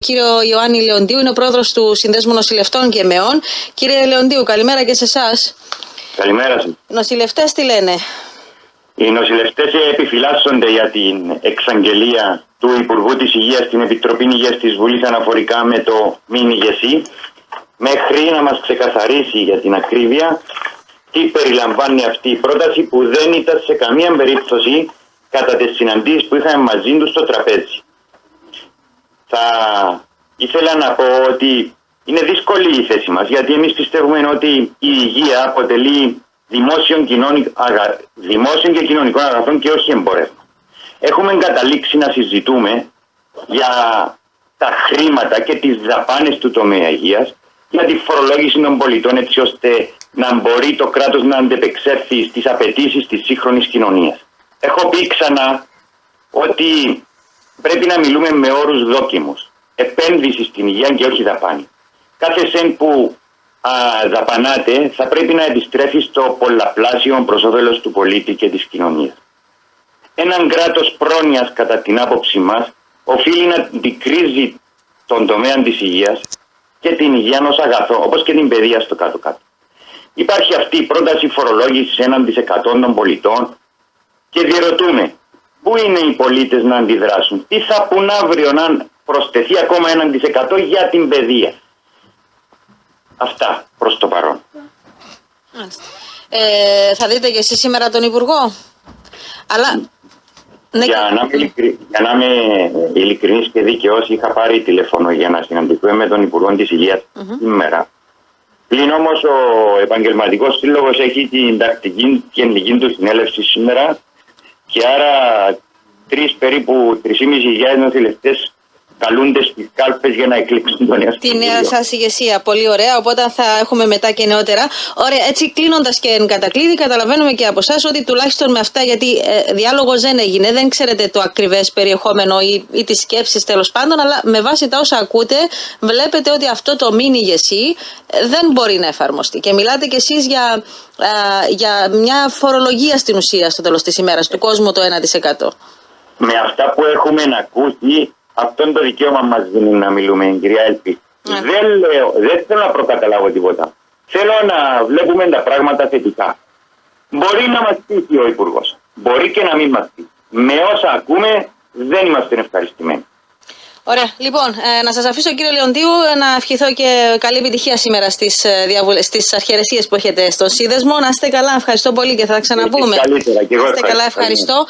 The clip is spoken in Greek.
Κύριο Ιωάννη Λεοντίου, είναι ο πρόεδρος του Συνδέσμου Νοσηλευτών και ΜΕΟΝ. Κύριε Λεοντίου, καλημέρα και σε εσάς. Καλημέρα σας. Οι νοσηλευτές τι λένε? Οι νοσηλευτές επιφυλάσσονται για την εξαγγελία του Υπουργού της Υγείας στην Επιτροπή Υγείας της Βουλής αναφορικά με το μην ηγεσί, μέχρι να μας ξεκαθαρίσει για την ακρίβεια τι περιλαμβάνει αυτή η πρόταση που δεν ήταν σε καμία περίπτωση κατά τις συναντήσεις που είχαμε μαζί του στο τραπέζι. Θα ήθελα να πω ότι είναι δύσκολη η θέση μας, γιατί εμείς πιστεύουμε ότι η υγεία αποτελεί δημόσιων και κοινωνικών αγαθών και όχι εμπόρευμα. Έχουμε καταλήξει να συζητούμε για τα χρήματα και τις δαπάνες του τομέα υγείας, για τη φορολόγηση των πολιτών, έτσι ώστε να μπορεί το κράτος να αντεπεξέλθει στις απαιτήσεις της σύγχρονης κοινωνίας. Έχω πει ξανά ότι πρέπει να μιλούμε με όρους δόκιμους. Επένδυση στην υγεία και όχι δαπάνη. Κάθε σεν που δαπανάτε θα πρέπει να επιστρέφει στο πολλαπλάσιο προς όφελος του πολίτη και της κοινωνίας. Έναν κράτος πρόνοιας, κατά την άποψή μας, οφείλει να αντικρίζει τον τομέα της υγείας και την υγεία ως αγαθό, όπως και την παιδεία στο κάτω-κάτω. Υπάρχει αυτή η πρόταση φορολόγησης 1% των πολιτών και διερωτούμε πού είναι οι πολίτες να αντιδράσουν, τι θα πουν αύριο να προσθεθεί ακόμα 1% για την παιδεία. Αυτά προς το παρόν. Θα δείτε και εσείς σήμερα τον Υπουργό? Αλλά... Για να είμαι ειλικρινής και δίκαιος, είχα πάρει τηλέφωνο για να συναντηθούμε με τον Υπουργό της Υγείας σήμερα. Πλην όμως ο Επαγγελματικός Σύλλογος έχει την τακτική και ενδική του συνέλευση σήμερα και άρα περίπου 3.500 νοσηλευτές καλούνται στις κάλπες για να εκλείξουν τον εαυτό. Τη νέα σας ηγεσία. Πολύ ωραία. Οπότε θα έχουμε μετά και νεότερα. Ωραία. Έτσι, κλείνοντας και εν κατακλείδη, καταλαβαίνουμε και από εσάς ότι τουλάχιστον με αυτά, γιατί διάλογος δεν έγινε, δεν ξέρετε το ακριβές περιεχόμενο ή τις σκέψεις τέλος πάντων, αλλά με βάση τα όσα ακούτε, βλέπετε ότι αυτό το μην ηγεσί δεν μπορεί να εφαρμοστεί. Και μιλάτε κι εσείς για μια φορολογία στην ουσία στο τέλος της ημέρας, του κόσμου το 1%. Με αυτά που έχουμε ακούσει, αυτό είναι το δικαίωμα μας δίνει να μιλούμε, κυρία Έλπη. Δεν θέλω να προκαταλάβω τίποτα. Θέλω να βλέπουμε τα πράγματα θετικά. Μπορεί να μας πείσει ο Υπουργός. Μπορεί και να μην μας πείσει. Με όσα ακούμε δεν είμαστε ευχαριστημένοι. Ωραία. Λοιπόν, να σας αφήσω, κύριε Λεοντίου, να ευχηθώ και καλή επιτυχία σήμερα στις αρχαιρεσίες που έχετε στον Σύνδεσμο. Να είστε καλά, ευχαριστώ πολύ και θα τα ξαναπούμε. Καλύτερα, και εγώ να είστε καλά, ευχαριστώ.